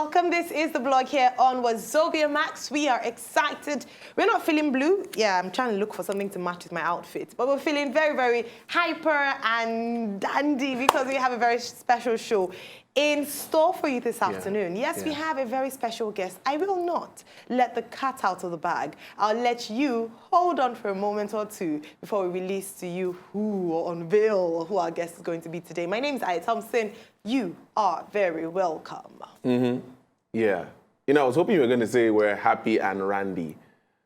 welcome. This is the blog here on Wazobia Max. We are excited. We're not feeling blue. Yeah, I'm trying to look for something to match with my outfit. But we're feeling very, very hyper and dandy because we have a very special show in store for you this afternoon. Yes, we have a very special guest. I will not let the cat out of the bag. I'll let you hold on for a moment or two before we release to you who or unveil who our guest is going to be today. My name is Aya Thompson. You are very welcome. Yeah. You know, I was hoping you were going to say we're happy and randy.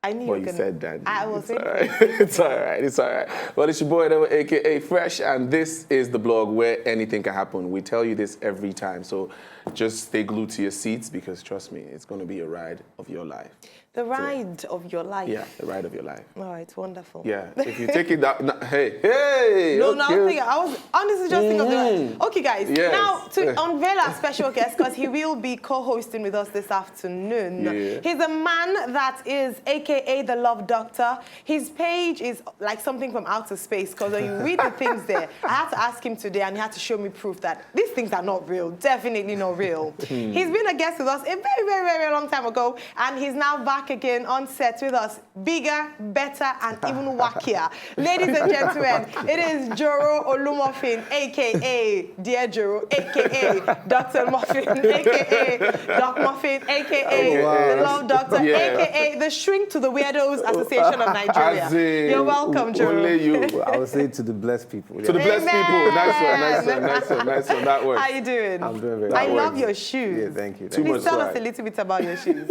I knew you said that. I will say It's all right. It's all right. Well, it's your boy, a.k.a. Fresh, and this is the blog where anything can happen. We tell you this every time, so just stay glued to your seats because, trust me, it's going to be a ride of your life. The ride of your life? Yeah, the ride of your life. Oh, it's wonderful. Yeah, if you take it down, hey! No, okay. no, I was honestly just thinking of the ride. Okay, guys, now to unveil our special guest, because he will be co-hosting with us this afternoon. Yeah. He's a man that is a.k.a. the Love Doctor. His page is like something from outer space, because when you read the things there, I had to ask him today, and he had to show me proof that these things are not real, definitely not real. He's been a guest with us a very, very, very long time ago, and he's now back again on set with us, bigger, better, and even wackier. Ladies and gentlemen, it is Joro Olorfin, a.k.a. Dear Joro, a.k.a. Dr. Muffin, a.k.a. Doc Muffin, a.k.a. The Love Doctor, a.k.a. the Shrink to the Weirdos Association of Nigeria. You're welcome, Joro. Only you. I would say to the blessed people. Yeah. To the blessed people. Nice one. That works. How you doing? I'm doing very well. I love your shoes. Yeah, thank you. Please tell us a little bit about your shoes.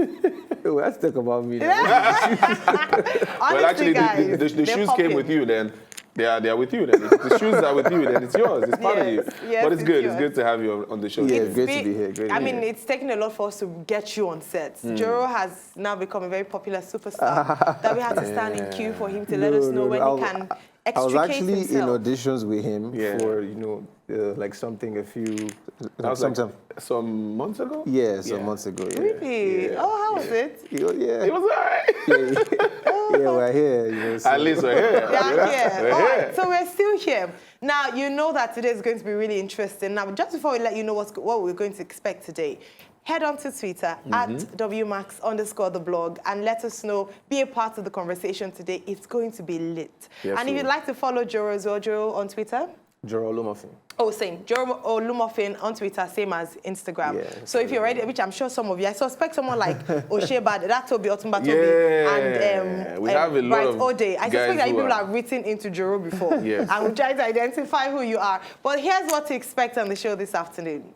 Let's talk about me. Honestly, well, actually, guys, the shoes came with you then. They are with you then. If the shoes are with you, then it's yours. It's part of you. Yes, but it's good. yours. It's good to have you on the show. Yeah, it's great to be here. I mean, it's taken a lot for us to get you on set. Joro has now become a very popular superstar that we had to stand in queue for him to let us know when he can extricate I was actually himself. in auditions with him for, like something a few... some months ago? Yeah, some months ago. Yeah. Really? Yeah. Oh, how was it? It was all right. Yeah, we're here. So. At least we're here. We're here. So we're still here. Now, you know that today is going to be really interesting. Now, just before we let you know what we're going to expect today, head on to Twitter at WMax_the blog and let us know, be a part of the conversation today. It's going to be lit. Yes, and if you'd like to follow Joro as well, Joro on Twitter? Joro Olorfin. Oh, same. Joro Olorfin on Twitter, same as Instagram. Yeah, so if you're ready, which I'm sure some of you, I suspect someone like Osheba, that Toby, Otumba Toby, and we have a lot Bright of Ode. I suspect that people have written into Joro before. And we try to identify who you are. But here's what to expect on the show this afternoon.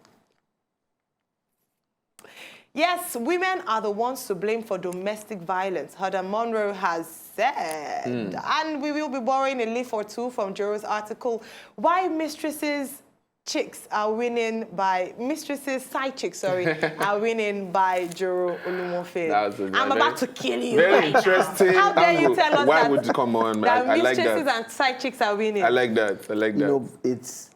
Yes, women are the ones to blame for domestic violence, Heather Monroe has said. And we will be borrowing a leaf or two from Joro's article, Why Mistresses are winning by Joro Olorfin. I'm about to kill you. Very interesting. How dare you tell us Why would you come on? that I like mistresses that. and side chicks are winning? I like that. You know, it's.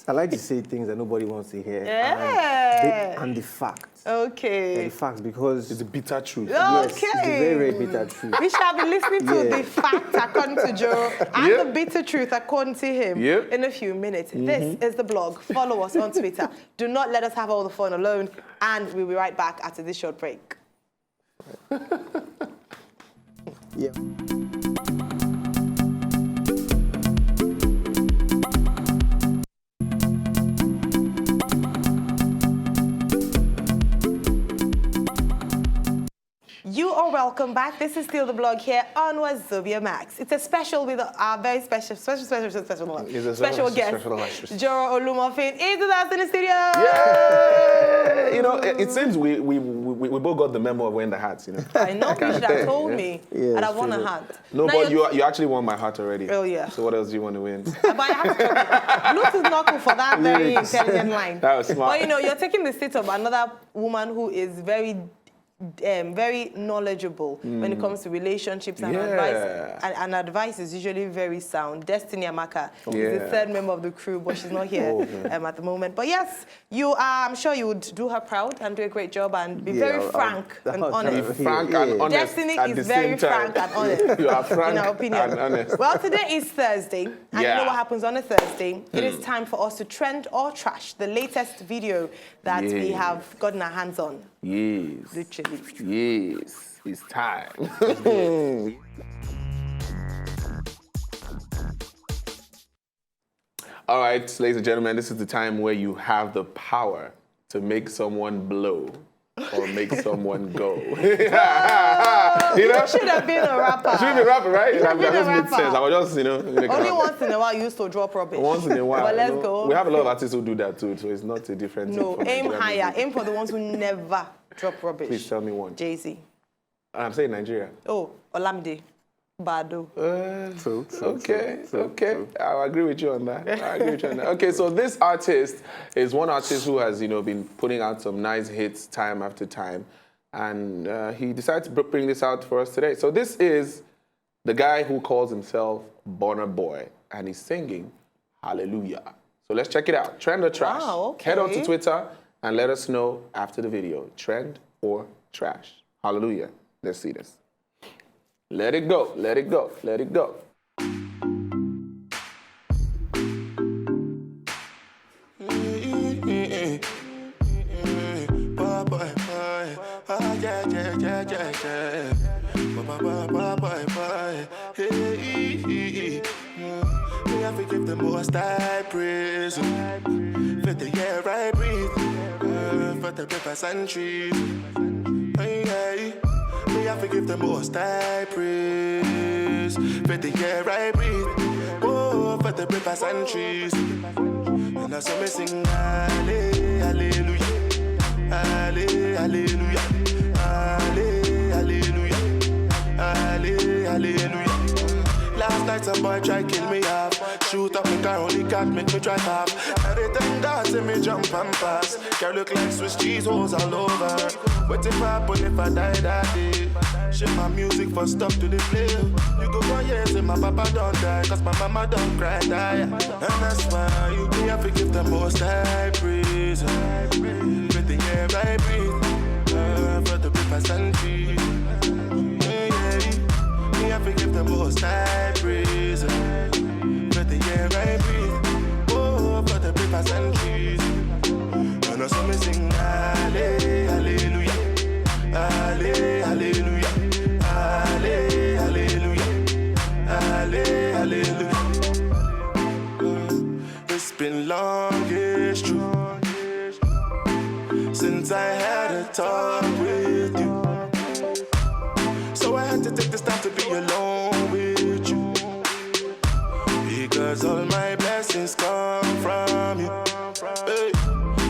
I like to say things that nobody wants to hear. And the facts. Okay. And the facts, because it's a bitter truth. Okay. Yes, it's a very, very bitter truth. We shall be listening to the facts according to Joro and the bitter truth according to him in a few minutes. This is the blog. Follow us on Twitter. Do not let us have all the fun alone. And we'll be right back after this short break. You are welcome back. This is still the blog here on Wazobia Max. It's a special with our very special guest, Joro Olorfin, is with us in the studio. Yeah! You know, it seems we both got the memo of wearing the hats, you know. I know, you should have told me. And I won a hat. No, but you actually won my heart already. Oh, yeah. So what else do you want to win? But I have to Bluetooth knuckle for that very intelligent line. That was smart. But you know, you're taking the seat of another woman who is very very knowledgeable when it comes to relationships and advice. And advice is usually very sound. Destiny Amaka is the third member of the crew, but she's not here at the moment. But yes, I'm sure you would do her proud and do a great job and be very frank and honest. Be frank and honest. Destiny is very frank and honest. You are frank in our opinion. and honest. Well, today is Thursday, and you know what happens on a Thursday? It is time for us to trend or trash the latest video that we have gotten our hands on. Yes. Literally. Yes. It's time. All right, ladies and gentlemen, this is the time where you have the power to make someone blow or make someone go. You know? You should have been a rapper. I should have been a rapper, right? That just made sense. I was just, Only once in a while you used to drop rubbish. Once in a while. But let's go. We have a lot of artists who do that too, so it's not a different thing. No, aim higher. Aim for the ones who never drop rubbish. Please tell me one. Jay-Z. I'm saying Nigeria. Oh, Olamide. Bado. True. Okay. I agree with you on that. Okay, so this artist is one artist who has, been putting out some nice hits time after time. And he decided to bring this out for us today. So this is the guy who calls himself Burna Boy, and he's singing Hallelujah. So let's check it out. Trend or trash? Wow, okay. Head on to Twitter and let us know after the video. Trend or trash? Hallelujah. Let's see this. Let it go, let it go, let it go. We have to give the most I praise for the air I breathe, for the rivers and trees. We have to give the most I praise for the air I breathe, oh, for the rivers and trees. And that's how we sing hallelujah, hallelujah, hallelujah, hallelujah. Last night some boy try kill me off. Shoot up my car, only got make me drive off. Everything that see me jump and pass. Girl look like Swiss cheese holes all over. What if I happen if I die that day? Ship my music for stuff to the play. You go for years and my papa don't die, cause my mama don't cry die. And that's why you have to give the most high praise. With the air I breathe, for the rivers and trees. We have to give the most high praise for the air I breathe, oh, for the rivers and trees. And also me sing hallelujah, hallelujah, hallelujah, hallelujah. It's been long, it's true, since I had a talk with you. So I had to take this time to be alone with you, because all my blessings come from you. Hey.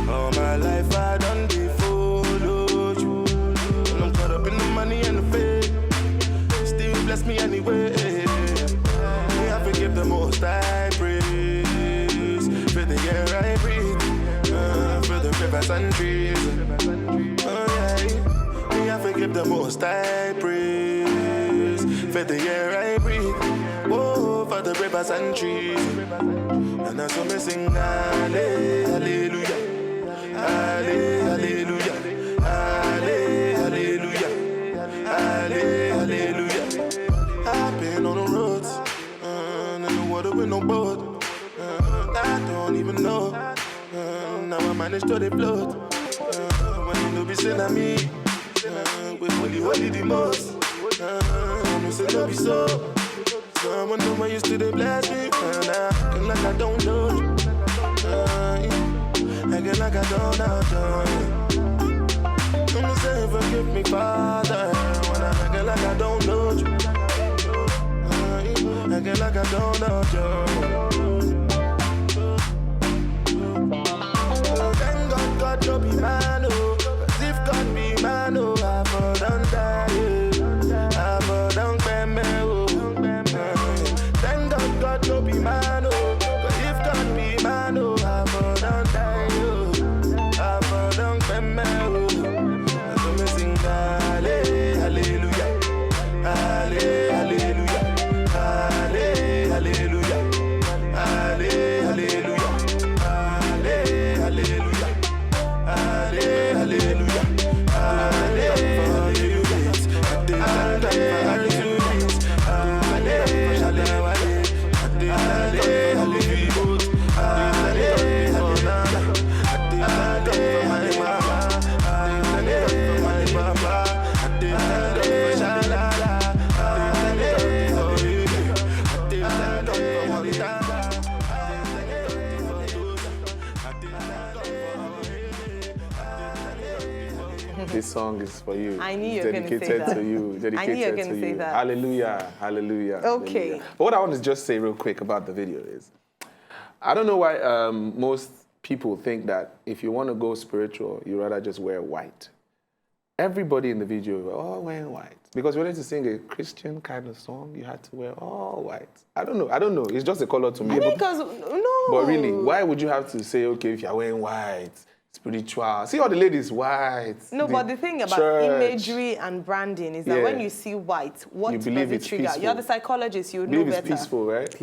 All my life I done followed you, and I'm caught up in the money and the fame. Still bless me anyway. We have to give the most I praise for the air I breathe, for the rivers and trees. We have to give the most I praise for the air I breathe, oh, for the rivers and trees. And that's what we sing hallelujah, hallelujah, hallelujah, hallelujah. I've been on the roads, in the water with no boat. I don't even know, now I managed to float. When you know be saying at me, with holy the most. I'm say love you so. Someone know I used to they bless me, and I acting like I don't know you. Acting like I don't know you. I'm say forgive me, Father, when I'm acting like I don't know you. Acting like I don't know you. Thank God, God don't be man, oh. 'Cause if God be man, oh, I for done die, I for done pay me, oh. Thank God, God don't be man, oh. 'Cause if God be man, oh, I for done die, oh. I for done pay me, oh. I so me sing that. This song is for you. I knew It's you were going to say dedicated that. to you. Dedicated I knew you were going to to say you. that. Hallelujah. Hallelujah. Okay. Hallelujah. But what I want to just say real quick about the video is, I don't know why most people think that if you want to go spiritual, you rather just wear white. Everybody in the video were all wearing white. Because we wanted to sing a Christian kind of song, you had to wear all white. I don't know. It's just a color to me. Because, no. But really, why would you have to say, okay, if you're wearing white, spiritual? See all the ladies white. No, but the thing about church. imagery and branding is that when you see white, what You does believe it it's trigger? peaceful. You're the psychologist, you would know Believe it's better. peaceful, right?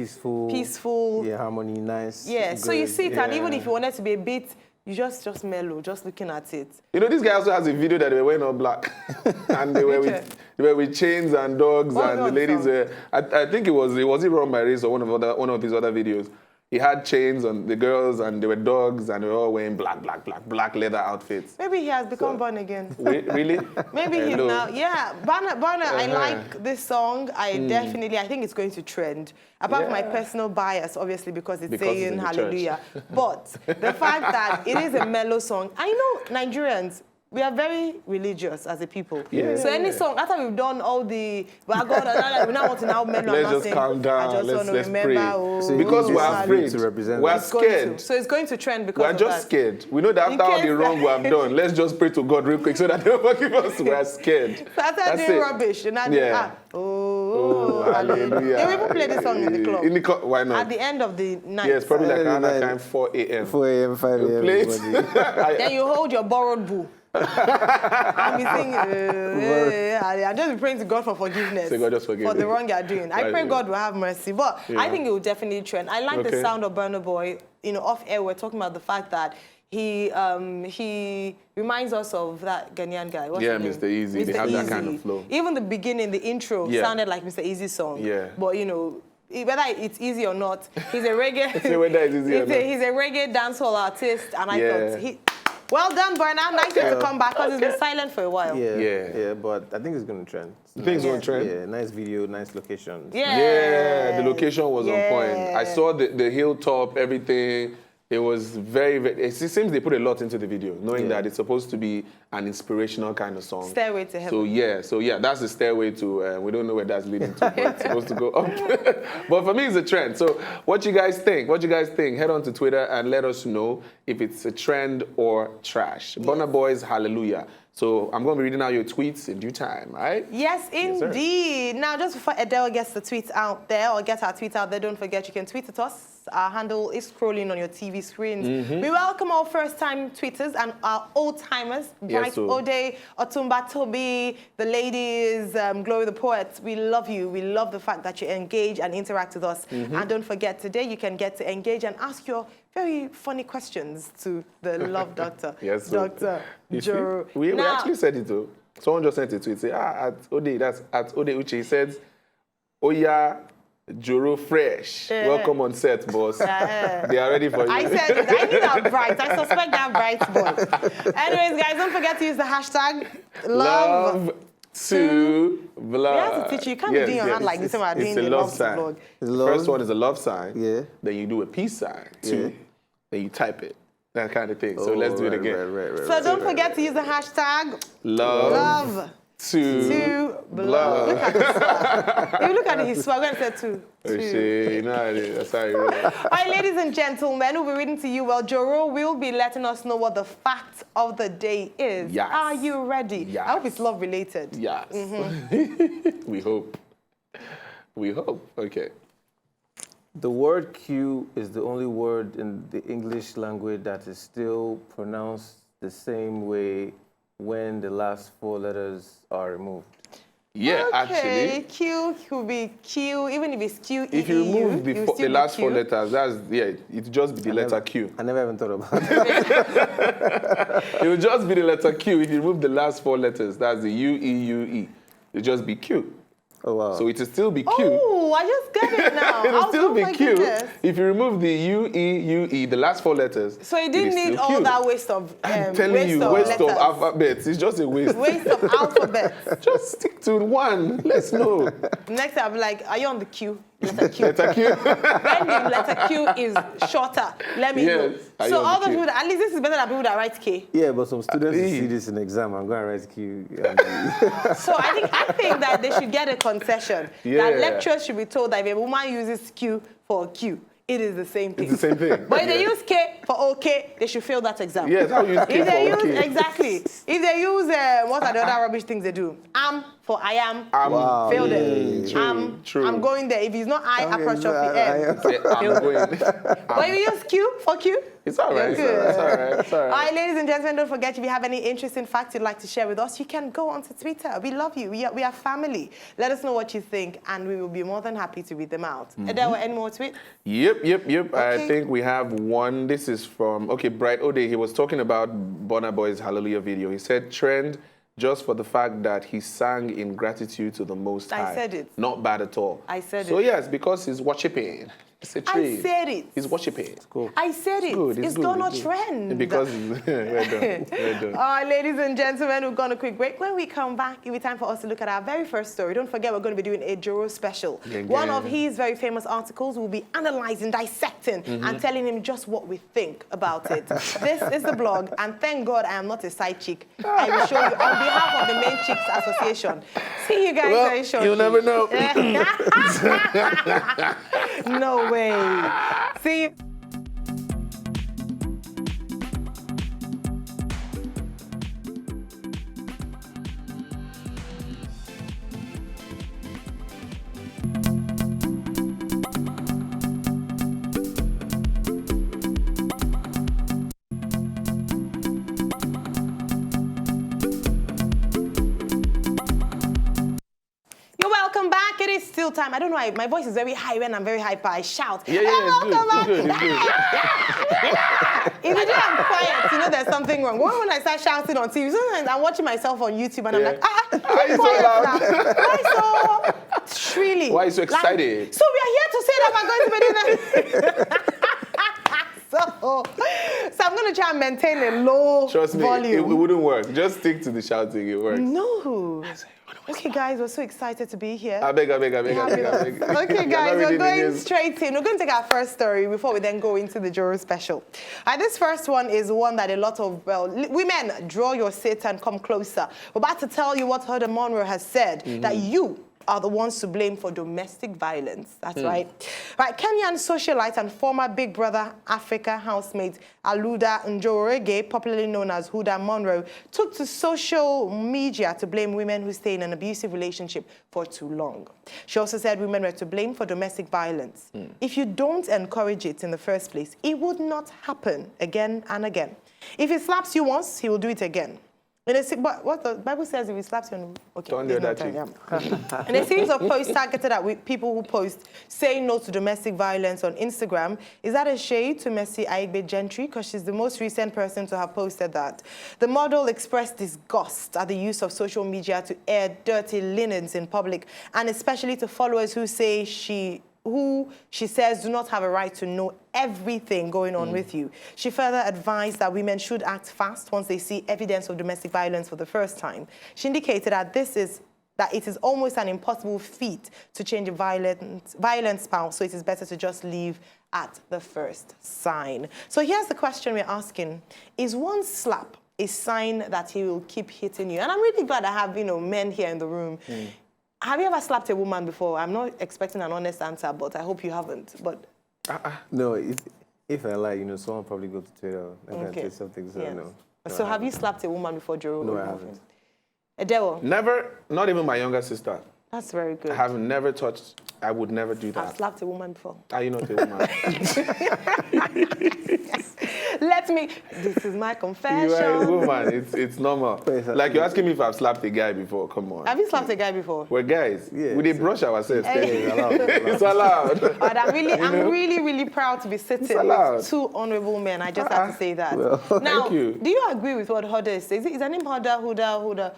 Peaceful. Yeah, harmony, nice. Yeah, so you good. see it, and even if you wanted to be a bit, you just mellow, just looking at it. You know, this guy also has a video that they were wearing all black. And they were with chains and dogs, and the ladies were, I think it was it Run by Race or one of his other videos. He had chains on the girls, and they were dogs, and they were all wearing black leather outfits. Maybe he has become born again. Really? Maybe he's now, yeah. Barna, I like this song. I think it's going to trend. Apart from my personal bias, obviously, because it's saying hallelujah. But the fact that it is a mellow song, I know Nigerians, we are very religious as a people. Yeah. So any song, after we've done all the, well, God, we now want to now mellow. Let's just calm down. I just want to remember. Pray. Because we're afraid. We're scared. So it's going to trend because we're just scared. We know that after all the wrong we have done, let's just pray to God real quick so that they don't forgive us. We're scared. So after doing rubbish, you're not hallelujah. They will even play this song in the club. Why not? At the end of the night. Yes, probably like around that time, 4 a.m. 4 a.m., 5 a.m. Then you hold your borrowed boo. I'm singing, I'm just praying to God for forgiveness. So God just forgive for the you. wrong you're doing. I pray God will have mercy. But I think it will definitely trend. I like the sound of Burna Boy. You know, off air, we're talking about the fact that he reminds us of that Ghanaian guy. What's his name? Mr. Easy. They have that kind of flow. Even the beginning, the intro sounded like Mr. Easy's song. Yeah. But, you know, whether it's easy or not, he's a reggae. He's a reggae dancehall artist, and I thought well done, Burna. Nice to come back because he's been silent for a while. Yeah, but I think it's going to trend. You think it's going to trend? Yeah, nice video, nice locations. Yeah, the location was on point. I saw the hilltop, everything. It was very, it seems they put a lot into the video, knowing that it's supposed to be an inspirational kind of song. Stairway to Heaven. So yeah, that's the stairway to, we don't know where that's leading to, but it's supposed to go up. But for me, it's a trend. So what you guys think? Head on to Twitter and let us know if it's a trend or trash. Burna Boy's Hallelujah. So I'm going to be reading out your tweets in due time, right? Yes, indeed. Now, just before Adele gets the tweets out there, or gets our tweets out there, don't forget you can tweet at us. Our handle is scrolling on your TV screens. We welcome our first-time tweeters and our old-timers. Bright Ode, Otumba Toby, the ladies, Glory the Poet. We love you. We love the fact that you engage and interact with us. And don't forget, today you can get to engage and ask your very funny questions to the Love Doctor. Yes, Dr. Joro. We actually said it too. Someone just sent a tweet. Say, at Ode, that's at Ode Uche. He said, Oya Joro fresh. Welcome on set, boss. They are ready for you. I said it. I need that bright. I suspect that bright boy. Anyways, guys, don't forget to use the hashtag love to vlog. We have to teach you. You can't be doing your hand like this when we're doing the love to vlog. First one is a love sign. Yeah. Then you do a peace sign. Two. Then you type it. That kind of thing. So let's do it again. So don't forget to use the hashtag love to vlog. Look at his swag. If you look at his swag, I'm going to say two. You know, that's how you roll. All right, ladies and gentlemen, we'll be reading to you. Well, Joro will be letting us know what the fact of the day is. Yes. Are you ready? Yes. I hope it's love related. Yes. We hope. We hope. Okay. The word Q is the only word in the English language that is still pronounced the same way when the last 4 letters are removed. Yeah, okay, actually. Q could be Q, even if it's Q. If you remove the last 4 letters, it just be the letter Q. I never even thought about it. It will just be the letter Q. If you remove the last 4 letters, that's the U-E-U-E. It'll just be Q. Oh, wow. So it will still be Q. Oh, I just got it now. It will still be Q. Goodness. If you remove the U-E-U-E, the last 4 letters. So you didn't need all that waste of I'm telling you, waste of alphabets. It's just a waste. Waste of alphabets. Just stick to one. Let's know. Next time, I'll be like, are you on the queue? Letter Q. Letter Q. When the letter Q is shorter, let me know. Yes. Are you So on the all the Q? people, at least this is better than people that write K. Yeah, but some students will see this in exam. I'm going to write Q. So I think that they should get a concession. Yeah. That lecturers should be told that if a woman uses Q for Q, it is the same thing. It's the same thing. But if they use K for OK, they should fail that exam. Yes, how you use K If they for use, okay. exactly. If they use, what are the other rubbish things they do? Am for I am, Wow. fail Yeah, them. true. I'm going there. If it's not I, Okay, apostrophe M. Say, I'm going. But if you use Q for Q, It's all right. you're It's all right. good. It's all right. All right, ladies and gentlemen, don't forget, if you have any interesting facts you'd like to share with us, you can go onto Twitter. We love you. We are family. Let us know what you think, and we will be more than happy to read them out. Are there any more tweets? Yep. I Okay. think we have one. This is from, Bright Ode. He was talking about Burna Boy's Hallelujah video. He said, trend just for the fact that he sang in gratitude to the Most I High. said it. Not bad at all. I said so it. yes, because he's worshiping. It's a I trend. said it. He's worshiping. Cool. I said it. Good, It's good, gonna it's good. trend. Because we're done. We're done. All right, ladies and gentlemen, we've gone a quick break. When we come back, it'll be time for us to look at our very first story. Don't forget, we're going to be doing a Joro special. Gang, One gang. of his very famous articles will be analyzing, dissecting, and telling him just what we think about it. This is the blog, and thank God I am not a side chick. I will show you on behalf of the Main Chicks Association. See you guys very shortly. You'll never know. No way. See you. You're welcome back. It is still time. I don't know why my voice is very high when I'm very hyper. I shout. Yeah, Hey, it's good. welcome It's good. It's good. back. If you do I'm quiet, you know there's something wrong. When I start shouting on TV, sometimes I'm watching myself on YouTube and I'm Yeah. like, Why you so quiet loud? now. Why so shrilly? Why are you so excited? Like, so we are here to say that we're going to be doing that. So I'm going to try and maintain a low Trust me, volume. it wouldn't work. Just stick to the shouting. It works. No. Okay, guys, we're so excited to be here. I beg. Okay, You're guys, not we're reading going this. straight in. We're going to take our first story before we then go into the Joro special. This first one is one that a lot of, women, draw your seat and come closer. We're about to tell you what Heather Monroe has said, that you are the ones to blame for domestic violence. That's right. Right, Kenyan socialite and former Big Brother Africa housemate Aluda Njorege, popularly known as Huda Monroe, took to social media to blame women who stay in an abusive relationship for too long. She also said women were to blame for domestic violence. If you don't encourage it in the first place, it would not happen again and again. If he slaps you once, he will do it again. But what the Bible says, if he slaps you on... Okay, Turn the it's not other turn, cheek. yeah. In a series of posts targeted at people who post saying no to domestic violence on Instagram, is that a shade to Mercy Aigbe Gentry? Because she's the most recent person to have posted that. The model expressed disgust at the use of social media to air dirty linens in public, and especially to followers who say she says do not have a right to know everything going on with you. She further advised that women should act fast once they see evidence of domestic violence for the first time. She indicated that it is almost an impossible feat to change a violent spouse, so it is better to just leave at the first sign. So here's the question we're asking. Is one slap a sign that he will keep hitting you? And I'm really glad I have, men here in the room. Have you ever slapped a woman before? I'm not expecting an honest answer, but I hope you haven't. But No, if I lie, someone probably go to Twitter and Okay. say something, so yes. no. So have you slapped a woman before, Joro? No, I haven't. Adele? Never, not even my younger sister. That's very good. I have never touched, I would never do I've that. slapped a woman before. Are you not a woman? This is my confession. You are a woman. It's normal. Like you're asking me if I've slapped a guy before. Come on. Have you slapped a guy before? We're guys. Yeah, We did brush ourselves. Hey. It's allowed. But I'm really proud to be sitting allowed. with two honourable men. I just have to say that. Well, now, thank you. do you agree with what Huda is saying? Is her name Huda? Huda.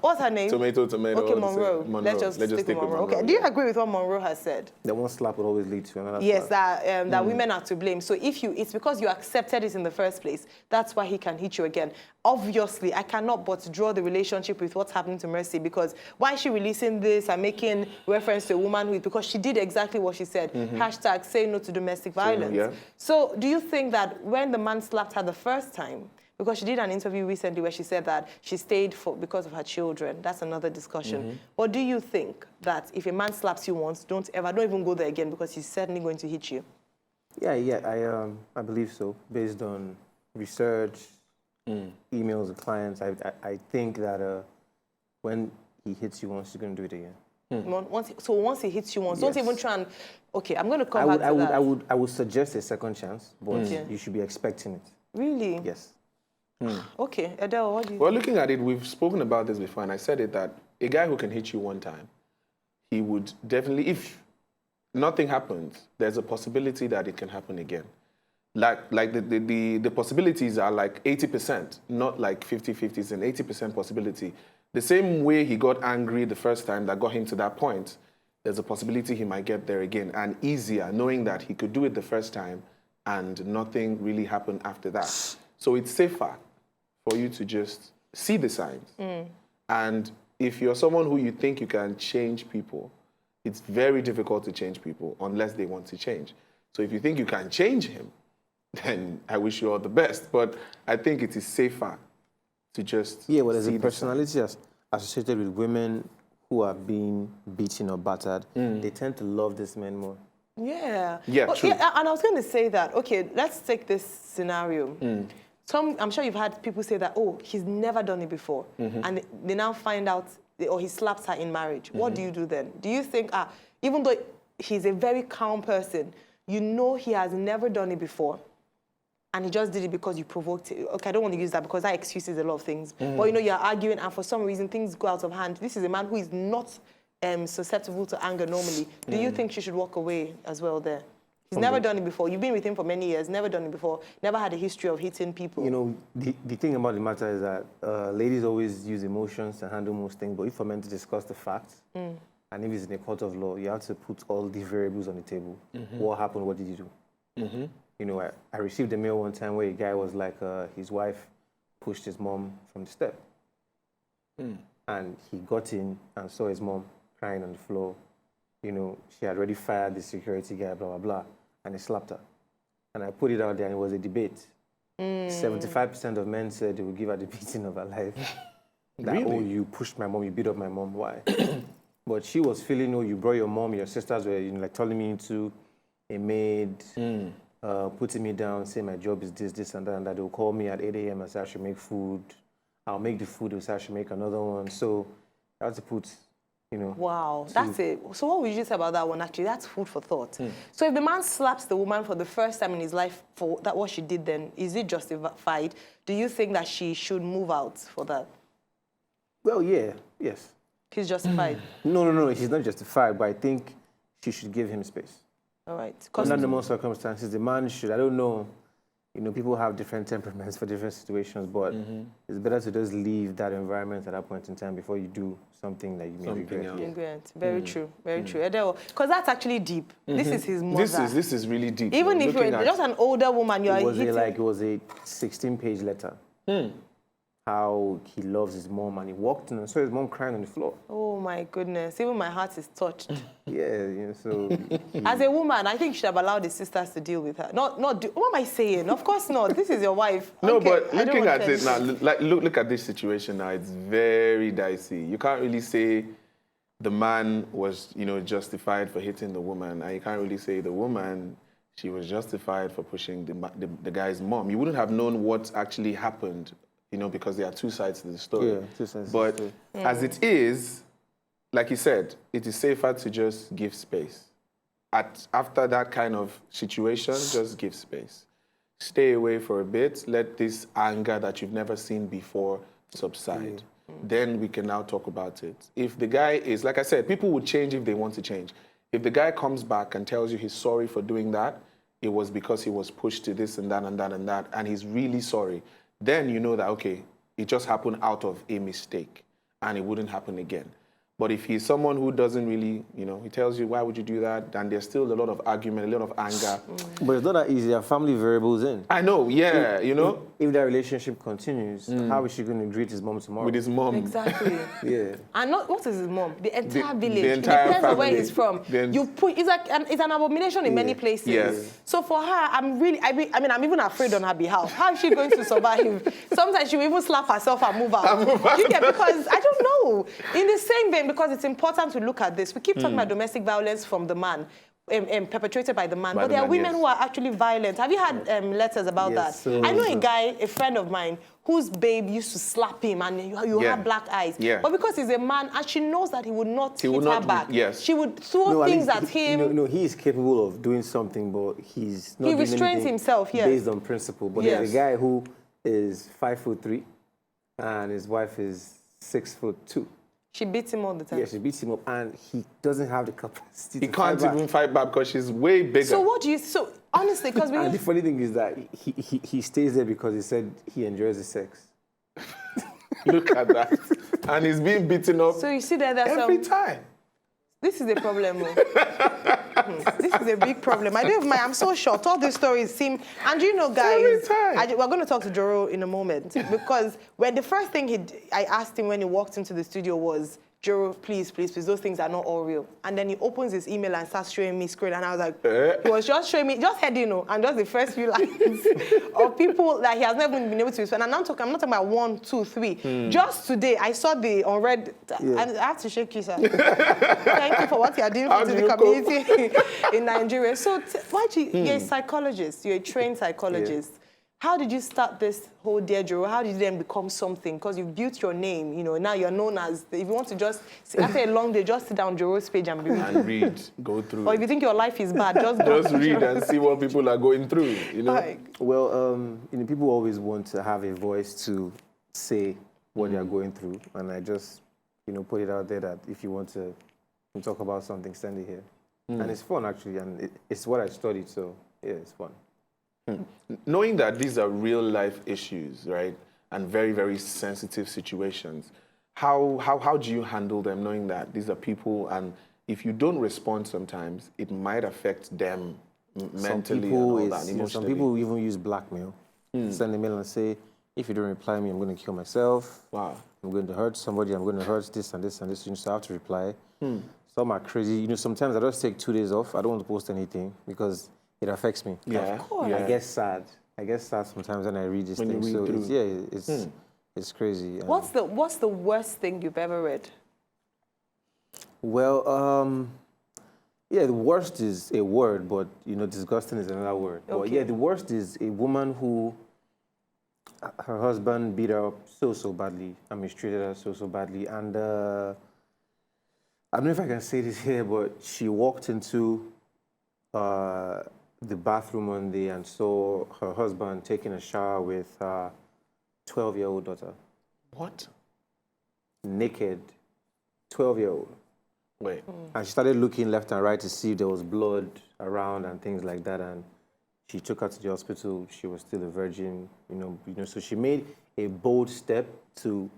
What's her name? Tomato. Okay, Monroe. Let's just stick with Monroe. Okay. Do you agree with what Monroe has said? That one slap will always lead to another Yes, slap. that women are to blame. So it's because you accepted it in the first place. That's why he can hit you again. Obviously, I cannot but draw the relationship with what's happening to Mercy, because why is she releasing this and making reference to a woman because she did exactly what she said. Hashtag say no to domestic violence. yeah. So do you think that when the man slapped her the first time, because she did an interview recently where she said that she stayed because of her children. That's another discussion. But do you think that if a man slaps you once, don't even go there again, because he's certainly going to hit you? Yeah, I believe so. Based on research, emails of clients, I think that when he hits you once, he's going to do it again. Once he hits you once, Yes. don't even try and... Okay, I'm going to come back to that. I would suggest a second chance, but you should be expecting it. Really? Yes. Okay, Adele, what do you Well, looking at it, we've spoken about this before, and I said it, that a guy who can hit you one time, he would definitely, if nothing happens, there's a possibility that it can happen again. Like the possibilities are like 80%, not like 50-50, it's an 80% possibility. The same way he got angry the first time that got him to that point, there's a possibility he might get there again, and easier, knowing that he could do it the first time and nothing really happened after that. So it's safer for you to just see the signs. And if you're someone who you think you can change people, it's very difficult to change people unless they want to change. So if you think you can change him, then I wish you all the best. But I think it is safer to just There's see a the personality associated with women who are being beaten or battered. They tend to love these men more. Yeah. Yeah, true. Yeah, and I was going to say that, okay, let's take this scenario. I'm sure you've had people say that, oh, he's never done it before. And they now find out, or he slaps her in marriage. What do you do then? Do you think, even though he's a very calm person, you know he has never done it before, and he just did it because you provoked it? Okay, I don't want to use that because that excuses a lot of things. But you know, you're arguing, and for some reason, things go out of hand. This is a man who is not susceptible to anger normally. Do you think she should walk away as well there? He's never done it before. You've been with him for many years, never done it before, never had a history of hitting people. You know, the thing about the matter is that ladies always use emotions to handle most things, but if we're meant to discuss the facts, and if it's in a court of law, you have to put all the variables on the table. What happened? What did you do? You know, I received a mail one time where a guy was like, his wife pushed his mom from the step. And he got in and saw his mom crying on the floor. You know, she had already fired the security guy, blah, blah, blah, and he slapped her. And I put it out there, and it was a debate. 75% of men said they would give her the beating of her life. That, Really? oh, you pushed my mom, you beat up my mom, why? But she was feeling, oh, you brought your mom, your sisters were, you know, like turning me into a maid, putting me down, saying my job is this, and that. They'll call me at 8 a.m. and say I should make food. I'll make the food, they'll say I should make another one. So I had to put, you know. Wow, that's it. So what would you say about that one, actually? That's food for thought. So if the man slaps the woman for the first time in his life for that, what she did then, is it justified? Do you think that she should move out for that? Well, yeah, yes. He's justified. No, she's not justified, but I think she should give him space. All right. Under normal circumstances, the man should, I don't know, you know, people have different temperaments for different situations, but it's better to just leave that environment at that point in time before you do something that you may regret. Ingredient. Very true. Very true. Because that's actually deep. This is his mother. This is really deep. Even if you're just an older woman, you are hitting... It was a 16-page letter. How he loves his mom, and he walked in and saw his mom crying on the floor. Oh my goodness, even my heart is touched. Yeah, you know, so... As a woman, I think you should have allowed the sisters to deal with her. What am I saying? Of course not. This is your wife. No, Okay, but I don't looking want at to- it now, like look at this situation now. It's very dicey. You can't really say the man was, you know, justified for hitting the woman, and you can't really say the woman, she was justified for pushing the guy's mom. You wouldn't have known what actually happened, you know, because there are two sides to the story. Yeah, two sides to the But story. as it is, like you said, it is safer to just give space. After that kind of situation, just give space. Stay away for a bit. Let this anger that you've never seen before subside. Then we can now talk about it. If the guy is, like I said, people would change if they want to change. If the guy comes back and tells you he's sorry for doing that, it was because he was pushed to this and that and that and that, and he's really sorry, then you know that, okay, it just happened out of a mistake and it wouldn't happen again. But if he's someone who doesn't really, he tells you, why would you do that? And there's still a lot of argument, a lot of anger. But it's not that easy. There are family variables in. I know, yeah, If that relationship continues, how is she going to greet his mom tomorrow? With his mom. Exactly. Yeah. And what is his mom? The entire village. the entire It depends on where family. he's from. It's an abomination in many places. Yes. So for her, I'm even afraid on her behalf. How is she going to survive? Sometimes she will even slap herself and move out. You get, because I don't know. In the same vein, because it's important to look at this. We keep talking about domestic violence from the man. Perpetrated by the man, but there are women who are actually violent. Have you had letters about that? So, I know a guy, a friend of mine, whose babe used to slap him, and you have black eyes. Yeah. But because he's a man, and she knows that he would not hit her back. Yes. She would throw things at him. No, he is capable of doing something, but he's not. He doing restrains anything himself, yes. based on principle. But there's a guy who is 5'3", and his wife is 6'2". She beats him all the time. Yeah, she beats him up, and he doesn't have the capacity. He to can't fight back. even fight back because she's way bigger. So what do you? So honestly, because we And the funny thing is that he stays there because he said he enjoys the sex. Look at that. And he's being beaten up so you see there's every time. This is a problem. This is a big problem. I don't mind. I'm so shocked. All these stories seem... And you know, guys, Every time. we're going to talk to Joro in a moment. Because when the first thing I asked him when he walked into the studio was, Joro, please, please, please, those things are not all real. And then he opens his email and starts showing me screen. And I was like, he was just showing me, just heading, and just the first few lines of people that he has never been able to respond. And I'm not talking about 1, 2, 3. Just today, I saw the unread, and I have to shake you, sir. Thank you for what you are doing for the community in Nigeria. So why do you're a psychologist, you're a trained psychologist. Yeah. How did you start this whole Dear Joro? How did you then become something? Because you've built your name, now you're known as, if you want to just, after a long day, just sit down Joro's page and be reading. And read, go through. Or if you think your life is bad, just read and see what people are going through, Well, people always want to have a voice to say what they are going through. And I just, put it out there that if you want to talk about something, send it here. And it's fun, actually, and it's what I studied, so yeah, it's fun. Knowing that these are real life issues, right, and very, very sensitive situations, how do you handle them, knowing that these are people, and if you don't respond sometimes, it might affect them mentally and all that, emotionally? Some people even use blackmail. Send a mail and say, if you don't reply me, I'm going to kill myself. Wow. I'm going to hurt somebody. I'm going to hurt this and this and this. So I have to reply. Some are crazy. Sometimes I just take 2 days off. I don't want to post anything because it affects me. Yeah, of course. I get sad. sometimes when I read these things. So it's crazy. What's the worst thing you've ever read? Well, the worst is a word, but disgusting is another word. Okay. But yeah, the worst is a woman who her husband beat her up so badly and mistreated her so badly, and I don't know if I can say this here, but she walked into the bathroom one day and saw her husband taking a shower with her 12-year-old daughter. What? Naked, 12-year-old. Wait. And she started looking left and right to see if there was blood around and things like that. And she took her to the hospital. She was still a virgin, So she made a bold step to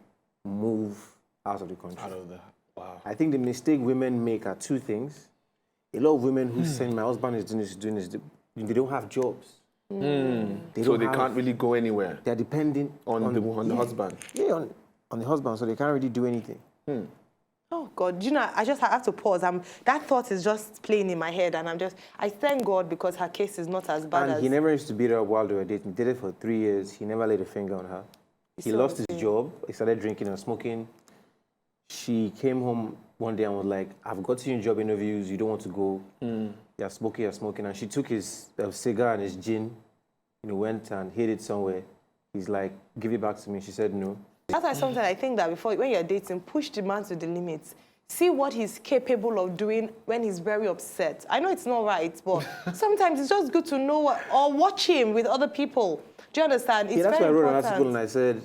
move out of the country. Wow. I think the mistake women make are 2 things. A lot of women who say, my husband is doing this, they don't have jobs. So they can't really go anywhere. They're depending on the husband. Yeah, on the husband, so they can't really do anything. Oh, God. I just have to pause. That thought is just playing in my head, and I thank God because her case is not as bad as... And he never used to beat her up while they were dating. He did it for 3 years. He never laid a finger on her. He lost his job. He started drinking and smoking. She came home one day and was like, I've got you in job interviews. You don't want to go. You're smoking. And she took his cigar and his gin, went and hid it somewhere. He's like, give it back to me. She said no. That's why sometimes I think that when you're dating, push the man to the limits. See what he's capable of doing when he's very upset. I know it's not right, but sometimes it's just good to know or watch him with other people. Do you understand? It's that's why I wrote important. an article and I said,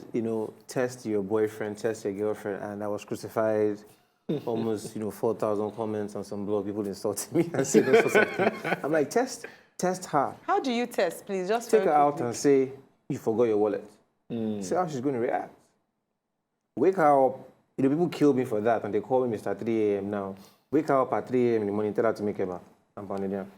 test your boyfriend, test your girlfriend, and I was crucified. Almost, 4,000 comments on some blog, people insulting me and saying those sorts of things. I'm like, test her. How do you test, please? Just take her out and say, you forgot your wallet. See how she's going to react. Wake her up people kill me for that, and they call me Mr. 3 a.m. now. Wake up at 3 a.m. in the morning, tell her to make eba. I'm pounding them.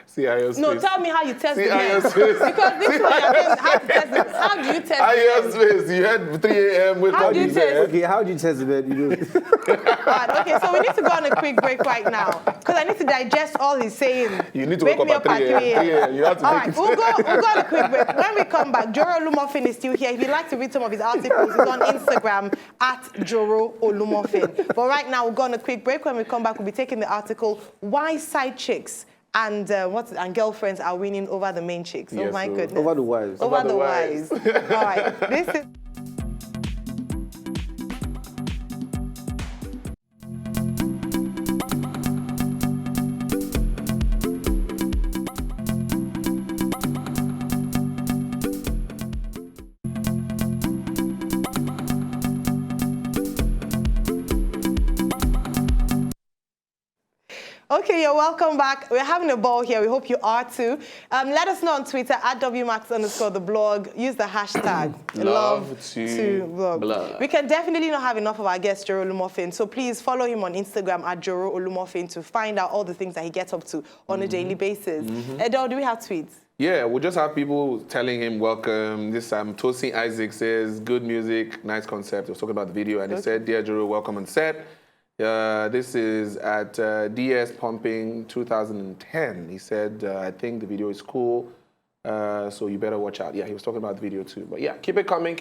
See how your No, space. tell me how you test See the how men. your space. Because this one, you're saying how to test the How do you test How the your men? space. You had 3 a.m. Wake How up. do you you test? said, Okay, how do you test the bed? Alright, okay, so we need to go on a quick break right now because I need to digest all he's saying. You need to Wake wake me up at 3 a.m. You have to All make right, it. we'll go on a quick break. When we come back, Joro Olorfin is still here. If you'd like to read some of his articles, he's on Instagram at Joro Olorfin. But right now, we'll go on a quick break. When we come back, we'll be taking the article, Why Side Chicks and girlfriends are winning over the main chicks. Oh Yes, my so- goodness. Over the wives. Over Over the the wives. wives. All right, this is... Okay, you're welcome back. We're having a ball here. We hope you are too. Let us know on Twitter at @WMax_the blog. Use the hashtag Love to blog. We can definitely not have enough of our guest, Joro Olorfin. So please follow him on Instagram at Joro Olorfin to find out all the things that he gets up to on a daily basis. Edo, do we have tweets? Yeah, we'll just have people telling him welcome. This Tosin Isaac says, good music, nice concept. He was talking about the video and he said, Dear Joro, welcome on set. This is at DS Pumping 2010. He said, I think the video is cool, so you better watch out. Yeah, he was talking about the video too. But yeah, keep it coming,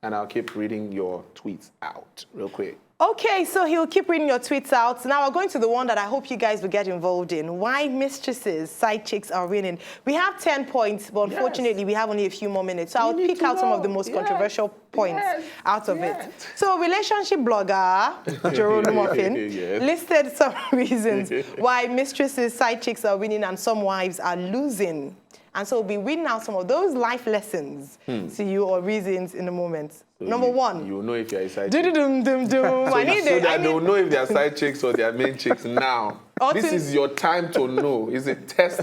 and I'll keep reading your tweets out real quick. Okay, so he'll keep reading your tweets out. Now we're going to the one that I hope you guys will get involved in. Why mistresses, side chicks are winning. We have 10 points, but unfortunately we have only a few more minutes. So I'll pick out some of the most controversial points out of it. So relationship blogger, Joro Olorfin, listed some reasons why mistresses, side chicks are winning and some wives are losing. And so we'll be reading out some of those life lessons to you or reasons in a moment. So Number one. You'll know if you're a side chick. chick. They'll know if they're side chicks or they're main chicks now. This is your time to know. It's a test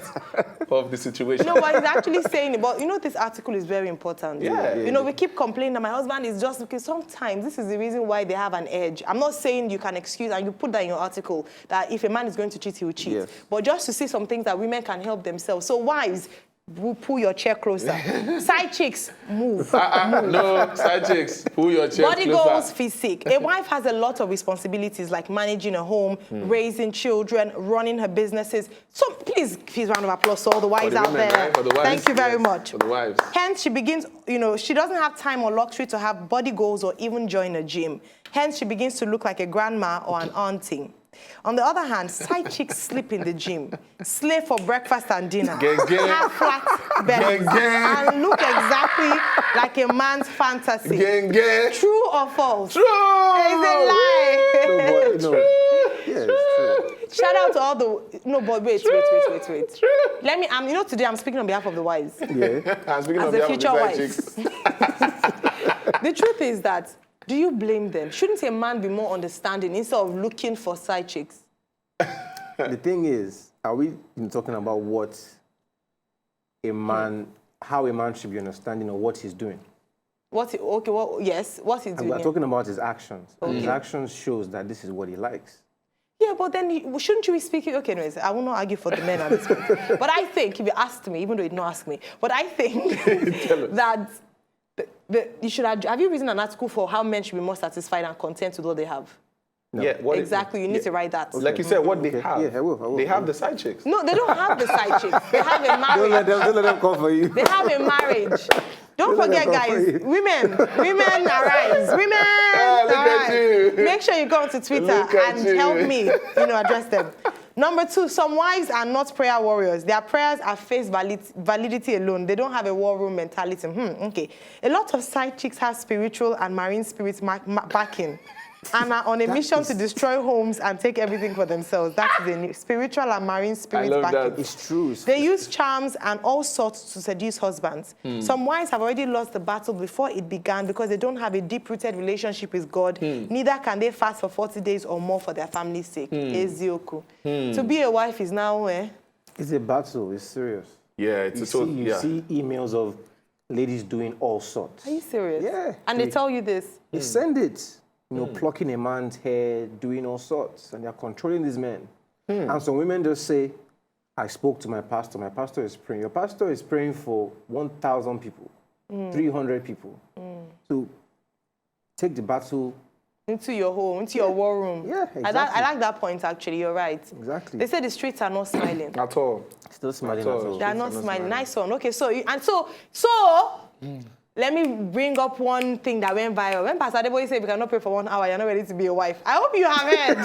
of the situation. No, but he's actually saying it. But you know, this article is very important. Yeah. You know, we keep complaining that my husband is just because sometimes this is the reason why they have an edge. I'm not saying you can excuse, and you put that in your article, that if a man is going to cheat, he will cheat. Yes. But just to see some things that women can help themselves. So wives, pull your chair closer. Side chicks, move. No, side chicks, pull your chair Body closer. goals, physique. A wife has a lot of responsibilities like managing a home, raising children, running her businesses. So please, round of applause for all the wives out there. Right? For the wives. Thank you very much. For the wives. Hence, she begins, you know, she doesn't have time or luxury to have body goals or even join a gym. Hence, she begins to look like a grandma or an auntie. On the other hand, side chicks sleep in the gym, slay for breakfast and dinner, have flat bellies, and look exactly like a man's fantasy. True or false? True! It's a lie. No. Yeah, it's true. Shout out to all the... No, but wait. True. Let me... you know, today I'm speaking on behalf of the wives. Yeah. I'm speaking As on the behalf future of the wives. side chicks. The truth is that, do you blame them? Shouldn't a man be more understanding instead of looking for side chicks? The thing is, are we talking about what a man, how a man should be understanding of what he's doing? Yes, what he's doing. We're talking about his actions. Okay. His actions shows that this is what he likes. Yeah, but then shouldn't you be speaking? Okay, anyways, I will not argue for the men at this point. But I think, if you asked me, even though you did not ask me, but I think that you should have you written an article for how men should be more satisfied and content with what they have? No. Yeah, exactly. You need to write that. Like you said, what they have. Yeah, I will. They have the side chicks. No, they don't have the side chicks. They have a marriage. Don't let them come for you. They have a marriage. Don't forget, guys, women arise. Women arise. Make sure you go onto Twitter and help me, address them. Number two, some wives are not prayer warriors. Their prayers are face validity alone. They don't have a war room mentality. Okay. A lot of side chicks have spiritual and marine spirits backing and are on a mission to destroy homes and take everything for themselves. That is a spiritual and marine spirits backing. That. It's true. They use charms and all sorts to seduce husbands. Some wives have already lost the battle before it began because they don't have a deep-rooted relationship with God. Neither can they fast for 40 days or more for their family's sake. Ezioku. To be a wife is now... It's a battle. It's serious. Yeah, it's You see emails of ladies doing all sorts. Are you serious? Yeah. And they tell you this? They send it. Plucking a man's hair, doing all sorts, and they're controlling these men. And some women just say, I spoke to my pastor. My pastor is praying. Your pastor is praying for 1,000 people, 300 people. To take the battle into your home, into your war room. Yeah, exactly. I like that point, actually. You're right. Exactly. They say the streets are not smiling. At all. Still smiling at all. They are not smiling. Nice one. Okay, so let me bring up one thing that went viral. When Pastor Adeboye said, if you cannot pray for 1 hour, you're not ready to be a wife. I hope you have heard.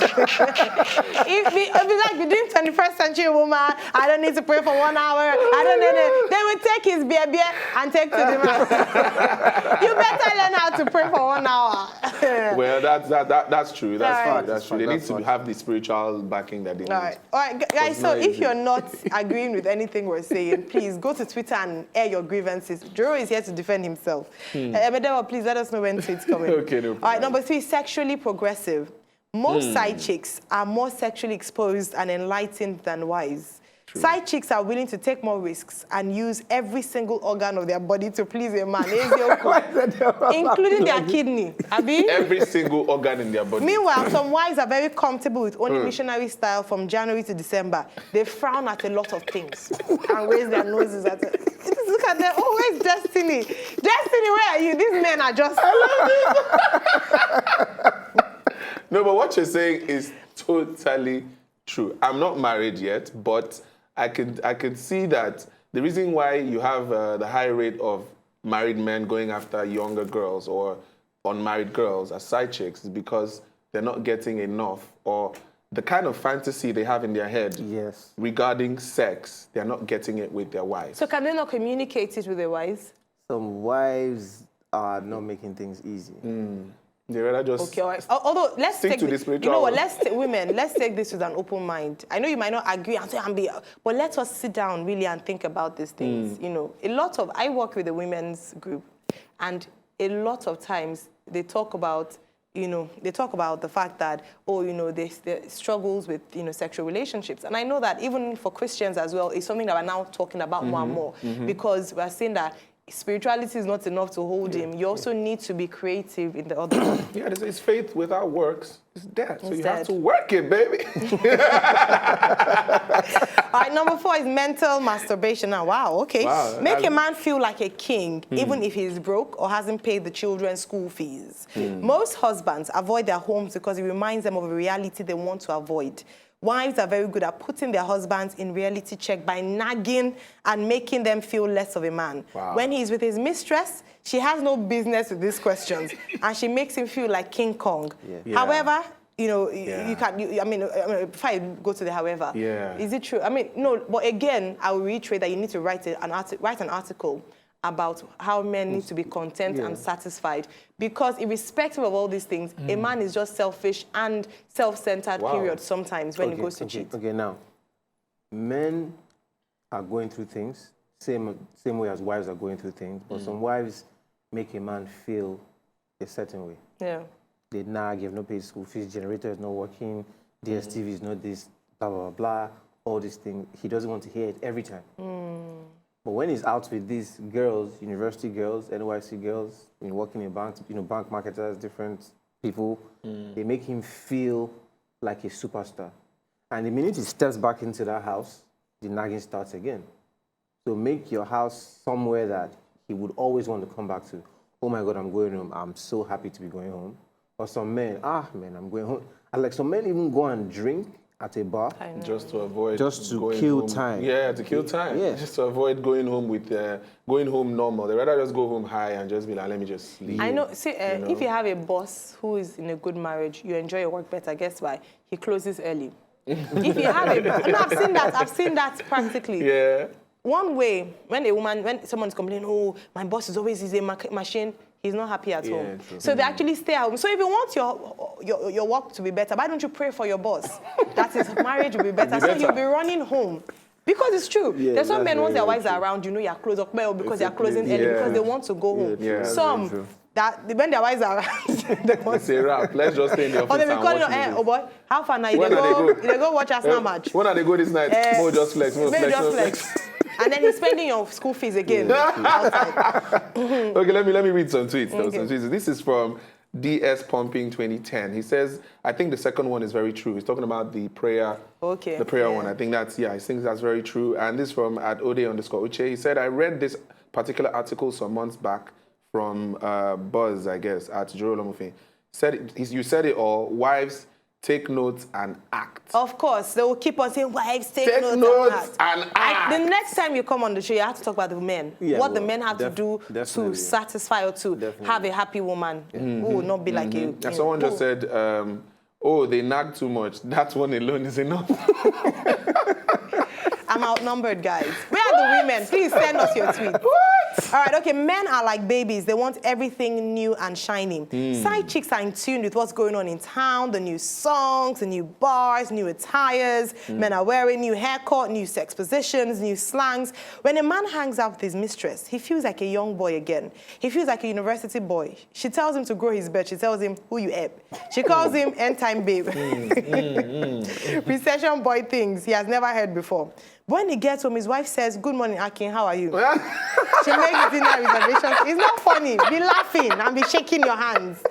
if it's like being 21st century woman, I don't need to pray for 1 hour. I don't need it. They will take his beer and take to the man. You better learn how to pray for 1 hour. Well, that's true. That's All true. That's true. They need to have the spiritual backing that they need. All right, guys, so if you're not agreeing with anything we're saying, please go to Twitter and air your grievances. Joro is here to defend himself. Emedewa, please let us know when tweets coming. Okay, no problem. All right, number 3, sexually progressive. Most side chicks are more sexually exposed and enlightened than wives. True. Side chicks are willing to take more risks and use every single organ of their body to please a man, including their kidney. Abi? Every single organ in their body. Meanwhile, some wives are very comfortable with only missionary style from January to December. They frown at a lot of things and raise their noses at it. Look at them. Oh, where's Destiny? Destiny, where are you? These men are just... No, but what you're saying is totally true. I'm not married yet, but I could see that the reason why you have the high rate of married men going after younger girls or unmarried girls as side chicks is because they're not getting enough, or the kind of fantasy they have in their head regarding sex, they're not getting it with their wives. So can they not communicate it with their wives? Some wives are not making things easy. They rather just okay, all right. Although let's stick take to the spiritual. You know what? Let's take this with an open mind. I know you might not agree and say but let us sit down really and think about these things. You know, I work with a women's group, and a lot of times they talk about the fact that, there's struggles with, sexual relationships. And I know that even for Christians as well, it's something that we're now talking about more and more, because we're saying that spirituality is not enough to hold him. You also need to be creative in the other. Yeah, it's faith without works. It's dead. So you have to work it, baby. All right, number 4 is mental masturbation. Now, wow, okay. Wow, make a man feel like a king, even if he's broke or hasn't paid the children's school fees. Most husbands avoid their homes because it reminds them of a reality they want to avoid. Wives are very good at putting their husbands in reality check by nagging and making them feel less of a man. Wow. When he's with his mistress, she has no business with these questions, and she makes him feel like King Kong. Yeah. However, you can. Before I go to the however, is it true? I mean, no. But again, I will reiterate that you need to write an article about how men need to be content and satisfied. Because irrespective of all these things, a man is just selfish and self-centered, period, sometimes when it goes to cheat. Okay, now, men are going through things, same way as wives are going through things, but some wives make a man feel a certain way. Yeah. They nag, you have no paid school fees, generator is not working, DSTV is not this, blah, blah, blah, all these things. He doesn't want to hear it every time. But when he's out with these girls, university girls, NYC girls, working in banks, bank marketers, different people, they make him feel like a superstar. And the minute he steps back into that house, the nagging starts again. So make your house somewhere that he would always want to come back to. Oh my God, I'm going home. I'm so happy to be going home. Or some men, I'm going home. And like some men even go and drink at a bar. Just to avoid kill home. time. Yeah, to kill time. Yeah. Just to avoid going home normal. They rather just go home high and just be like, let me just leave. I know. See, if you have a boss who is in a good marriage, you enjoy your work better. Guess why? He closes early. If you have I've seen that practically. Yeah. One way, when someone's complaining, oh, my boss is always using a machine, he's not happy at home. True. So they actually stay at home. So if you want your work to be better, why don't you pray for your boss that his marriage will be better? So you'll be running home. Because it's true. Yeah, there's some men, once their wives are around, you're closed up because they're closing early because they want to go home. Yeah, some, that when their wives are around, they want It's a wrap. Let's just stay in the office. or they be and calling, watch movies. oh boy, how far now? When are they They go watch Arsenal match. When are they go this night? Mo just flex. Maybe just flex. And then he's spending your school fees again outside. Okay, let me read some tweets. Though. Okay. Some tweets. This is from DS Pumping 2010. He says, I think the second one is very true. He's talking about the prayer. Okay. The prayer yeah. one. I think I think that's very true. And this from @ode_uche. He said, I read this particular article some months back from Buzz, I guess, at Joro Olorfin. You said it all. Wives, take notes and act. Of course, they will keep on saying, wives, take Notes notes and act. The next time you come on the show, you have to talk about the men. Yeah, what the well, men have to do to satisfy or to have a happy woman who will not be like you. And someone just said, oh, they nag too much. That one alone is enough. I'm outnumbered, guys. Where are the women? Please send us your tweets. What? All right, okay, men are like babies. They want everything new and shiny. Side chicks are in tune with what's going on in town, the new songs, the new bars, new attires. Men are wearing new haircut, new sex positions, new slangs. When a man hangs out with his mistress, he feels like a young boy again. He feels like a university boy. She tells him to grow his beard. She tells him, who you ep. She calls him end-time babe. Recession boy things he has never heard before. When he gets home, his wife says, good morning, Akin, how are you? She makes dinner reservations. It's not funny. Be laughing and be shaking your hands.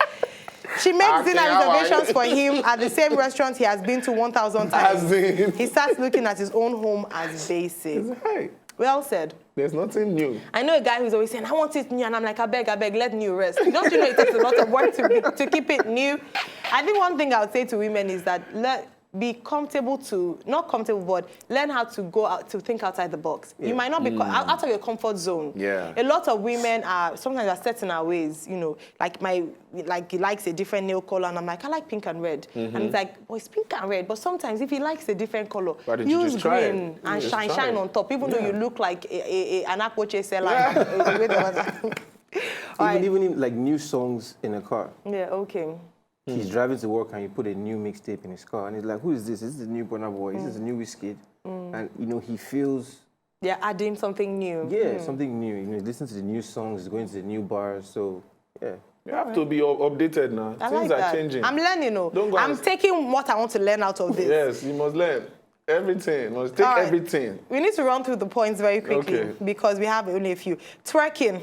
She makes dinner reservations for him at the same restaurant he has been to 1,000 times. He starts looking at his own home as basic. Hey, Well said. there's nothing new. I know a guy who's always saying, I want it new, and I'm like, I beg, let new rest. Don't you know it takes a lot of work to keep it new? I think one thing I would say to women is that be comfortable not comfortable, but learn how to go out, to think outside the box. Yeah. You might not be out of your comfort zone. Yeah. A lot of women sometimes are set in our ways, you know, like he likes a different nail color, and I'm like, I like pink and red. And it's like, well, it's pink and red, but sometimes if he likes a different color, use green and shine on top, even though you look like an Apple chaser. Even in like new songs in a car. Yeah, okay. He's driving to work and you put a new mixtape in his car and he's like, who is this? Is this the new Burna Boy? Is this the new Wizkid? And, you know, he feels... They're adding something new. Yeah, something new. You know, listen to the new songs, going to the new bars, so, yeah. You have to be updated now. Things are changing. I'm learning, I'm taking what I want to learn out of this. Yes, you must learn. Everything. You must take everything. We need to run through the points very quickly because we have only a few. Twerking.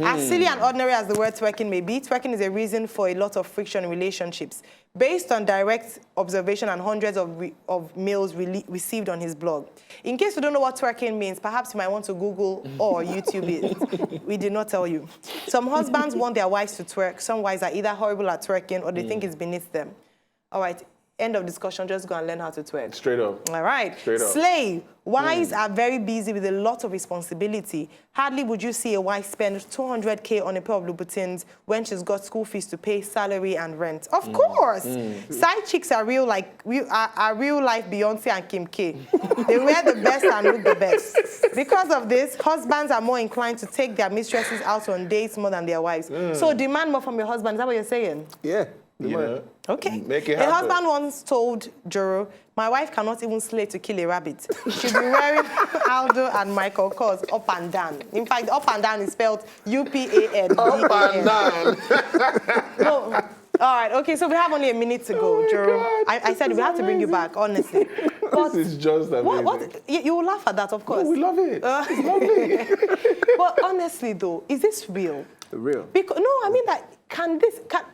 As silly and ordinary as the word twerking may be, twerking is a reason for a lot of friction in relationships. Based on direct observation and hundreds of mails received on his blog. In case you don't know what twerking means, perhaps you might want to Google or YouTube it. We did not tell you. Some husbands want their wives to twerk. Some wives are either horrible at twerking or they think it's beneath them. All right. End of discussion, just go and learn how to twerk. Straight up. All right. Straight up. Slay. Wives are very busy with a lot of responsibility. Hardly would you see a wife spend 200K on a pair of Louboutins when she's got school fees to pay, salary and rent. Of course. Side chicks are real life Beyonce and Kim K. They wear the best and look the best. Because of this, husbands are more inclined to take their mistresses out on dates more than their wives. So demand more from your husband. Is that what you're saying? Yeah. Yeah. Okay. Make it happen. A husband once told Joro, my wife cannot even slay to kill a rabbit. She'll be wearing Aldo and Michael Kors up and down. In fact, up and down is spelled UPAN. Up and down. No. All right, okay, so we have only a minute to go, Joro. I said we have to bring you back, honestly. But this is just amazing. You will laugh at that, of course. No, we love it. It's lovely. But honestly, though, is this real? Real. Because, no, I mean that,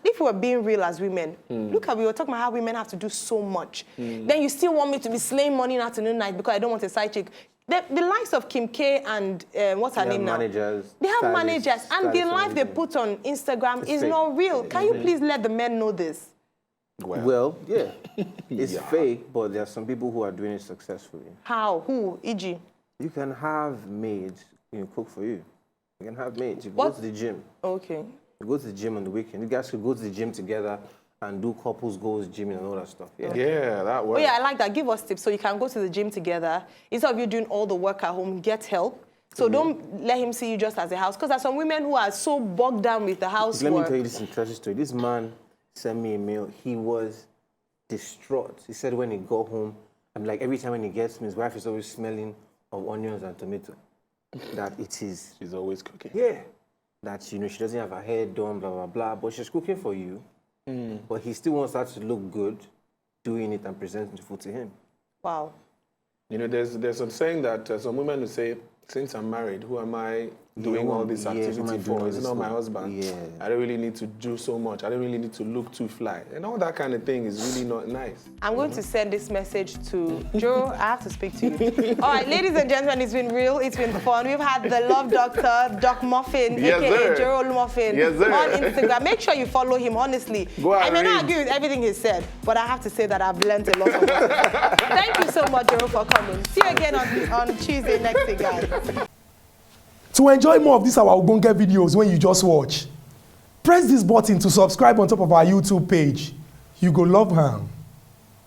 if we were being real as women, look at, we were talking about how women have to do so much. Then you still want me to be slaying morning, afternoon, night because I don't want a side chick. The likes of Kim K and what's her name now? Managers. They have managers. And the life they put on Instagram is not real. Can you please let the men know this? Well, yeah. It's fake, but there are some people who are doing it successfully. How? Who? E.g.? You can have maids, cook for you. You can have maids. You go to the gym. Okay. You go to the gym on the weekend. You guys could go to the gym together and do couples goals, gymming and all that stuff. Yeah, yeah, that works. Oh, yeah, I like that. Give us tips so you can go to the gym together. Instead of you doing all the work at home, get help. So don't let him see you just as a house. Because there's some women who are so bogged down with the housework. Let me tell you this interesting story. This man sent me a mail. He was distraught. He said when he got home, I'm like, every time when he gets me, his wife is always smelling of onions and tomato. That it is. She's always cooking. Yeah. That, she doesn't have her hair done, blah, blah, blah. But she's cooking for you. But he still wants her to look good, doing it and presenting the food to him. Wow. You know, there's some saying that some women will say, since I'm married, who am I doing all this activity for? It's not my husband. Yeah. I don't really need to do so much. I don't really need to look too fly. And all that kind of thing is really not nice. I'm going to send this message to Joro. I have to speak to you. All right, ladies and gentlemen, it's been real. It's been fun. We've had the Love Doctor, Doc Muffin, Yes, a.k.a. sir. Joro Olorfin, Yes, sir. on Instagram. Make sure you follow him, honestly. Go I may and not read. agree with everything he said, but I have to say that I've learned a lot from him. Thank you so much, Joro, for coming. See you again on Tuesday next week, guys. To enjoy more of these our Ogbonge videos when you just watch, press this button to subscribe on top of our YouTube page. You go love am.